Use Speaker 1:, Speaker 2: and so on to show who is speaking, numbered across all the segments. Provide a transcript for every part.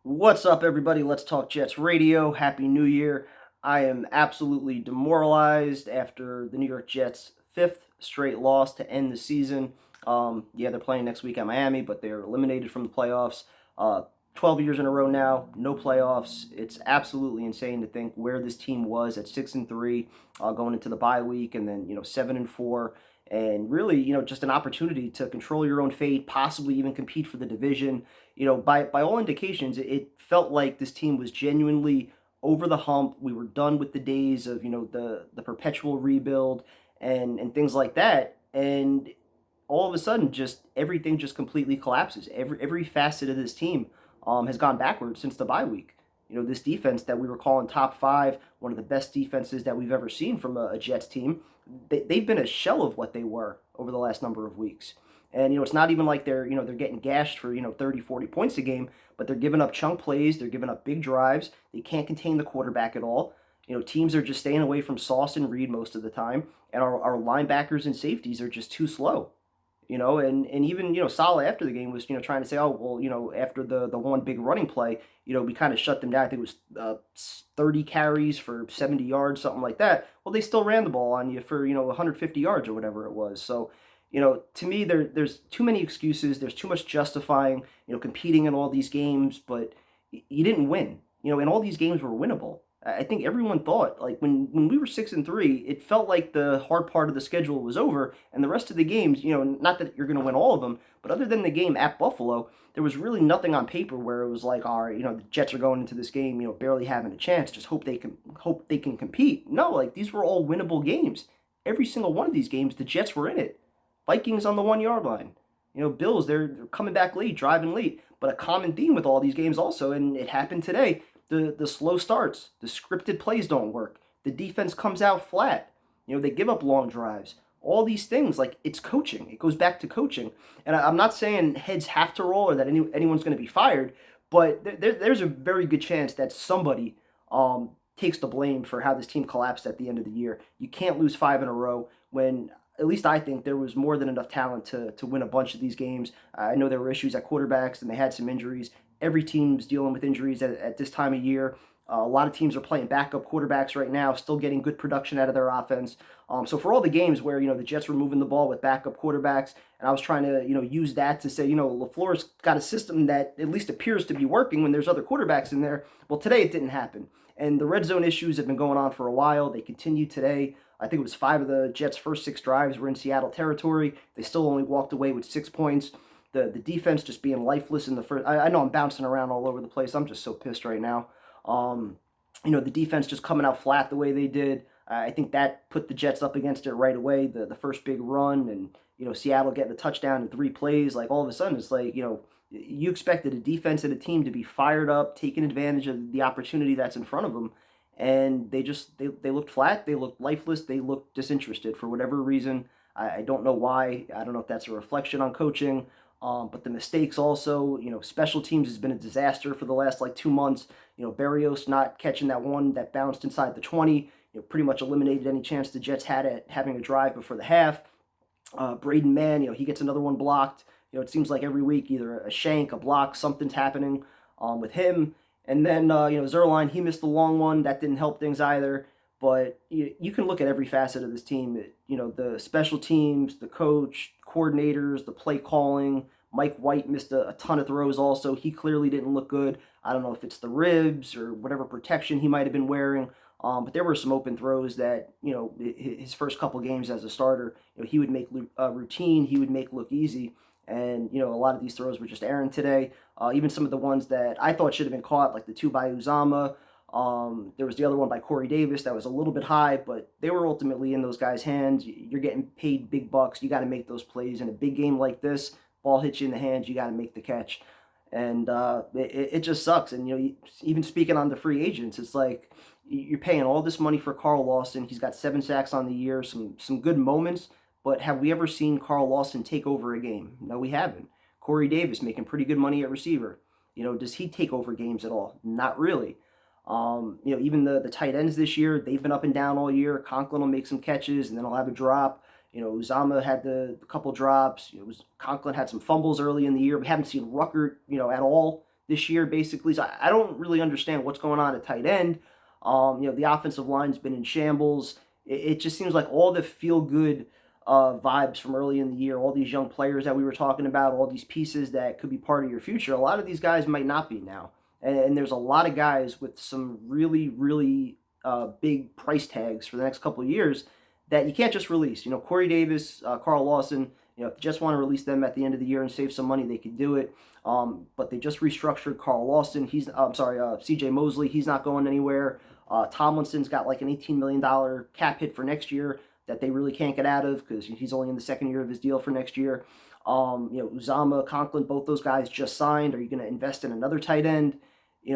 Speaker 1: What's up, everybody? Let's Talk Jets Radio. Happy New Year. I am absolutely demoralized after the New York Jets' fifth straight loss to end the season. They're playing next week at Miami, but they're eliminated from the playoffs. Uh, 12 years in a row now, no playoffs. It's absolutely insane to think where this team was at 6-3, going into the bye week, and then 7-4, and really just an opportunity to control your own fate, possibly even compete for the division. By all indications, it felt like this team was genuinely over the hump. We were done with the days of the perpetual rebuild and things like that. And all of a sudden, just everything just completely collapses. Every facet of this team has gone backwards since the bye week. This defense that we were calling top five, one of the best defenses that we've ever seen from a Jets team, they've been a shell of what they were over the last number of weeks. And it's not even like they're getting gashed for 30, 40 points a game, but they're giving up chunk plays, they're giving up big drives. They can't contain the quarterback at all. Teams are just staying away from Sauce and Reed most of the time, and our linebackers and safeties are just too slow. And even Saleh after the game was trying to say, oh well, after the one big running play, we kind of shut them down. I think it was 30 carries for 70 yards, something like that. Well, they still ran the ball on you for 150 yards or whatever it was. So to me, there's too many excuses. There's too much justifying, competing in all these games, but you didn't win. And all these games were winnable. I think everyone thought, like, when we were 6-3, it felt like the hard part of the schedule was over, and the rest of the games, not that you're going to win all of them, but other than the game at Buffalo, there was really nothing on paper where it was like, all right, the Jets are going into this game, barely having a chance. Just hope they can compete. No, like, these were all winnable games. Every single one of these games, the Jets were in it. Vikings on the 1 yard line. Bills, they're coming back late, driving late. But a common theme with all these games also, and it happened today, the slow starts, the scripted plays don't work. The defense comes out flat. They give up long drives. All these things, like, it's coaching. It goes back to coaching. And I'm not saying heads have to roll or that anyone's going to be fired, but there's a very good chance that somebody takes the blame for how this team collapsed at the end of the year. You can't lose five in a row when at least I think there was more than enough talent to win a bunch of these games. I know there were issues at quarterbacks and they had some injuries. Every team's dealing with injuries at this time of year. A lot of teams are playing backup quarterbacks right now, still getting good production out of their offense. So for all the games where the Jets were moving the ball with backup quarterbacks, and I was trying to use that to say LaFleur's got a system that at least appears to be working when there's other quarterbacks in there. Well, today it didn't happen, and the red zone issues have been going on for a while. They continue today. I think it was five of the Jets' first six drives were in Seattle territory. They still only walked away with 6 points. The defense just being lifeless in the first. I know I'm bouncing around all over the place. I'm just so pissed right now. Um, the defense just coming out flat the way they did. I think that put the Jets up against it right away. The first big run and Seattle getting a touchdown in 3 plays. Like, all of a sudden it's like you expected a defense and a team to be fired up, taking advantage of the opportunity that's in front of them, and they looked flat, they looked lifeless, they looked disinterested for whatever reason. I don't know why. I don't know if that's a reflection on coaching, but the mistakes also. Special teams has been a disaster for the last like 2 months. Berrios not catching that one that bounced inside the 20. Pretty much eliminated any chance the Jets had at having a drive before the half. Braden Mann, he gets another one blocked. It seems like every week either a shank, a block, something's happening with him. And then, Zerline, he missed the long one. That didn't help things either. But you can look at every facet of this team. The special teams, the coach, coordinators, the play calling. Mike White missed a ton of throws also. He clearly didn't look good. I don't know if it's the ribs or whatever protection he might have been wearing. But there were some open throws that, his first couple games as a starter, he would make routine, he would make look easy. And, a lot of these throws were just errant today. Even some of the ones that I thought should have been caught, like the two by Uzama. There was the other one by Corey Davis that was a little bit high, but they were ultimately in those guys' hands. You're getting paid big bucks. You got to make those plays. In a big game like this, ball hits you in the hands, you got to make the catch. And it just sucks. And, even speaking on the free agents, it's like you're paying all this money for Carl Lawson. He's got 7 sacks on the year, some good moments. But have we ever seen Carl Lawson take over a game? No, we haven't. Corey Davis making pretty good money at receiver. Does he take over games at all? Not really. Even the tight ends this year, they've been up and down all year. Conklin will make some catches, and then he'll have a drop. Uzama had the couple drops. Conklin had some fumbles early in the year. We haven't seen Ruckert, at all this year, basically. So I don't really understand what's going on at tight end. The offensive line's been in shambles. It just seems like all the feel good vibes from early in the year, all these young players that we were talking about, all these pieces that could be part of your future. A lot of these guys might not be now, and there's a lot of guys with some really, really big price tags for the next couple of years that you can't just release. Corey Davis, Carl Lawson. If you just want to release them at the end of the year and save some money, they could do it. But they just restructured Carl Lawson. I'm sorry, C.J. Mosley. He's not going anywhere. Tomlinson's got like an $18 million cap hit for next year that they really can't get out of because he's only in the second year of his deal for next year. Uzama, Conklin, both those guys just signed. Are you going to invest in another tight end?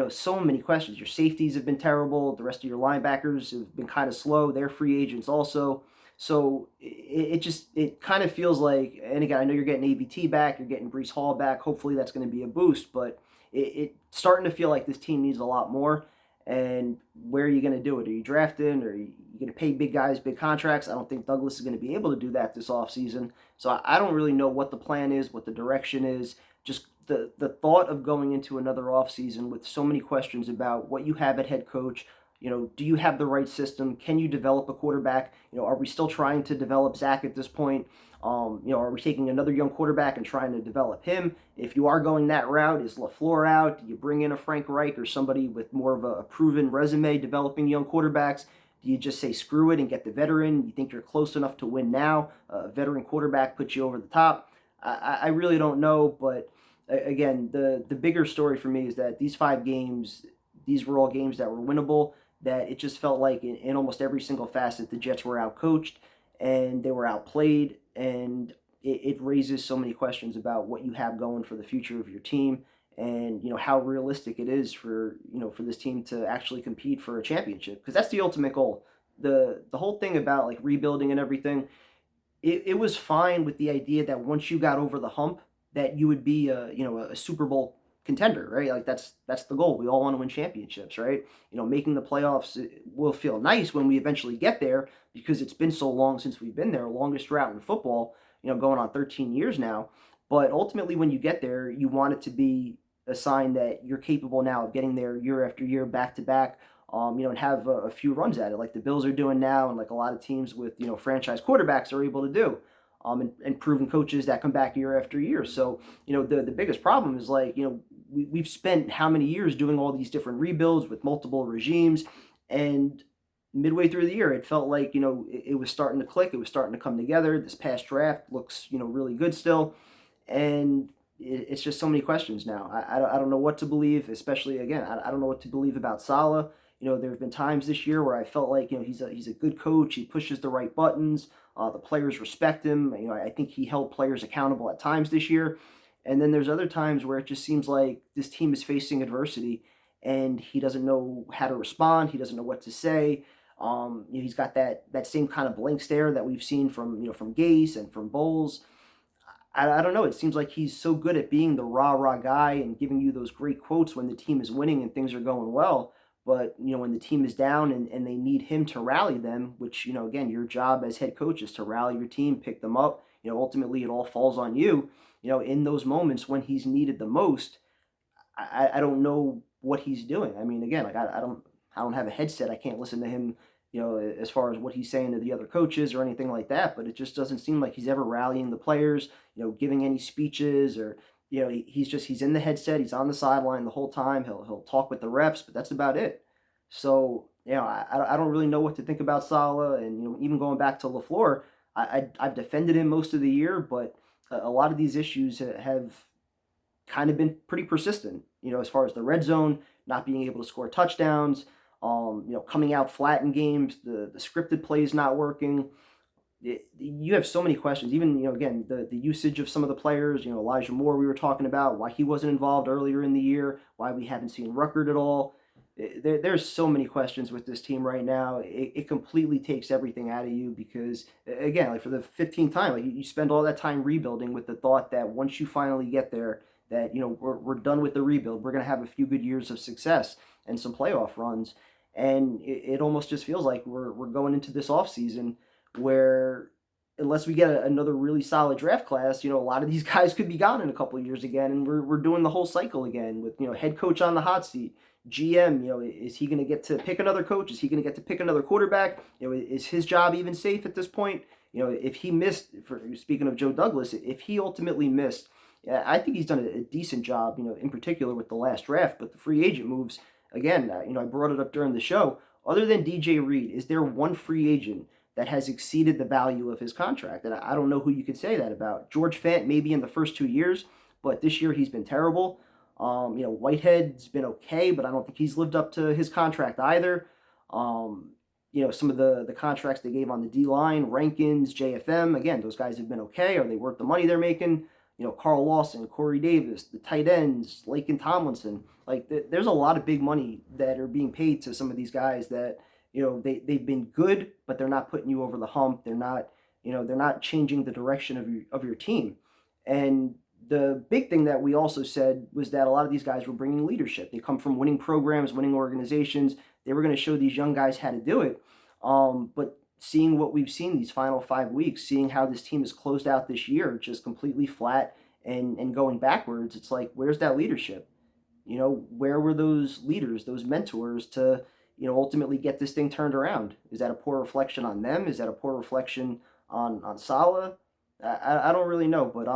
Speaker 1: So many questions. Your safeties have been terrible. The rest of your linebackers have been kind of slow. They're free agents also. So it kind of feels like, and again, I know you're getting AVT back, you're getting Breece Hall back. Hopefully that's going to be a boost, but it's starting to feel like this team needs a lot more. And where are you going to do it? Are you drafting? Or are you going to pay big guys big contracts? I don't think Douglas is going to be able to do that this offseason. So I don't really know what the plan is, what the direction is. Just the thought of going into another offseason with so many questions about what you have at head coach. Do you have the right system? Can you develop a quarterback? Are we still trying to develop Zach at this point? Are we taking another young quarterback and trying to develop him? If you are going that route, is LaFleur out? Do you bring in a Frank Reich or somebody with more of a proven resume developing young quarterbacks? Do you just say screw it and get the veteran? You think you're close enough to win now? A veteran quarterback puts you over the top? I really don't know, but again, the bigger story for me is that these 5 games, these were all games that were winnable, that it just felt like in almost every single facet, the Jets were outcoached and they were outplayed, and it raises so many questions about what you have going for the future of your team, and how realistic it is for for this team to actually compete for a championship, because that's the ultimate goal. The whole thing about like rebuilding and everything, it was fine with the idea that once you got over the hump, that you would be a Super Bowl contender, right? Like that's the goal. We all want to win championships, right? Making the playoffs will feel nice when we eventually get there, because it's been so long since we've been there, longest drought in football, going on 13 years now. But ultimately, when you get there, you want it to be a sign that you're capable now of getting there year after year, back to back, and have a few runs at it, like the Bills are doing now, and like a lot of teams with franchise quarterbacks are able to do. And proven coaches that come back year after year. So, the biggest problem is like, we've spent how many years doing all these different rebuilds with multiple regimes, and midway through the year, it felt like, it was starting to click. It was starting to come together. This past draft looks, really good still. And it's just so many questions now. I don't know what to believe, especially, again, I don't know what to believe about Saleh. There have been times this year where I felt like, he's a good coach. He pushes the right buttons. The players respect him. I think he held players accountable at times this year. And then there's other times where it just seems like this team is facing adversity and he doesn't know how to respond. He doesn't know what to say. He's got that same kind of blank stare that we've seen from Gase and from Bowles. I don't know. It seems like he's so good at being the rah-rah guy and giving you those great quotes when the team is winning and things are going well. But, when the team is down and they need him to rally them, which, again, your job as head coach is to rally your team, pick them up. Ultimately it all falls on you. In those moments when he's needed the most, I don't know what he's doing. I mean, again, like I don't have a headset. I can't listen to him, as far as what he's saying to the other coaches or anything like that. But it just doesn't seem like he's ever rallying the players, giving any speeches, or he's in the headset, he's on the sideline the whole time. He'll talk with the refs, but that's about it. So I don't really know what to think about Saleh, and even going back to LaFleur, I've defended him most of the year, but a lot of these issues have kind of been pretty persistent. As far as the red zone, not being able to score touchdowns, coming out flat in games, the scripted plays not working. You have so many questions. Even, again, the usage of some of the players, Elijah Moore we were talking about, why he wasn't involved earlier in the year, why we haven't seen Ruckert at all. There's so many questions with this team right now. It completely takes everything out of you because, again, like for the 15th time, like you spend all that time rebuilding with the thought that once you finally get there, that, we're done with the rebuild. We're going to have a few good years of success and some playoff runs. And it almost just feels like we're going into this offseason where unless we get another really solid draft class, a lot of these guys could be gone in a couple of years again, and we're doing the whole cycle again with head coach on the hot seat, GM. Is he going to get to pick another coach? Is he going to get to pick another quarterback? Is his job even safe at this point? If he missed, for speaking of Joe Douglas, if he ultimately missed, yeah, I think he's done a decent job. In particular with the last draft, but the free agent moves again. I brought it up during the show. Other than DJ Reed, is there one free agent that has exceeded the value of his contract? And I don't know who you could say that about. George Fant, maybe in the first 2 years, but this year he's been terrible. Whitehead's been okay, but I don't think he's lived up to his contract either. Some of the contracts they gave on the D line, Rankins, JFM, again, those guys have been okay. Are they worth the money they're making? Carl Lawson, Corey Davis, the tight ends, Laken Tomlinson. Like, there's a lot of big money that are being paid to some of these guys that, they've been good, but they're not putting you over the hump. They're not changing the direction of your team. And the big thing that we also said was that a lot of these guys were bringing leadership. They come from winning programs, winning organizations. They were going to show these young guys how to do it. But seeing what we've seen these final 5 weeks, seeing how this team has closed out this year, just completely flat and going backwards, it's like, where's that leadership? Where were those leaders, those mentors to, ultimately get this thing turned around? Is that a poor reflection on them? Is that a poor reflection on Salah? I don't really know, but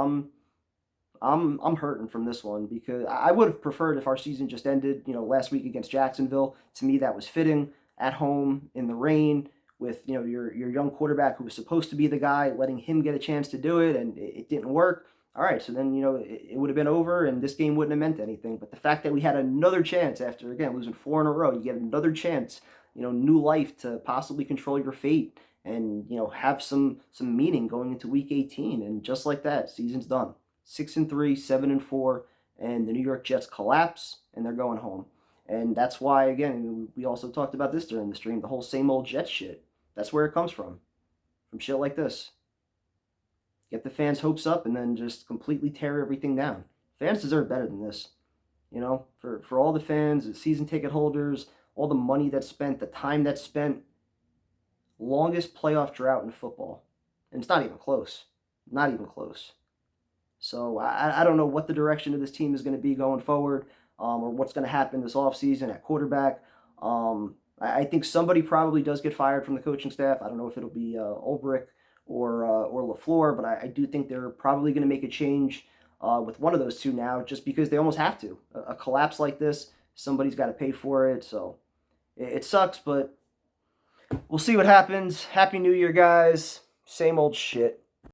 Speaker 1: I'm hurting from this one because I would have preferred if our season just ended, last week against Jacksonville. To me, that was fitting, at home in the rain with your young quarterback who was supposed to be the guy, letting him get a chance to do it, and it didn't work. All right, so then it would have been over, and this game wouldn't have meant anything. But the fact that we had another chance after, again, losing 4 in a row, you get another chance, new life to possibly control your fate and have some meaning going into Week 18, and just like that, season's done. 6-3, 7-4, and the New York Jets collapse, and they're going home. And that's why, again, we also talked about this during the stream, the whole same old Jets shit. That's where it comes from shit like this. Get the fans' hopes up and then just completely tear everything down. Fans deserve better than this. For all the fans, the season ticket holders, all the money that's spent, the time that's spent, longest playoff drought in football. And it's not even close. Not even close. So I don't know what the direction of this team is going to be going forward, or what's going to happen this offseason at quarterback. I think somebody probably does get fired from the coaching staff. I don't know if it'll be Ulbrich or LaFleur, but I do think they're probably going to make a change with one of those two now, just because they almost have to. A collapse like this, somebody's got to pay for it. So it sucks, but we'll see what happens. Happy New Year, guys. Same old shit.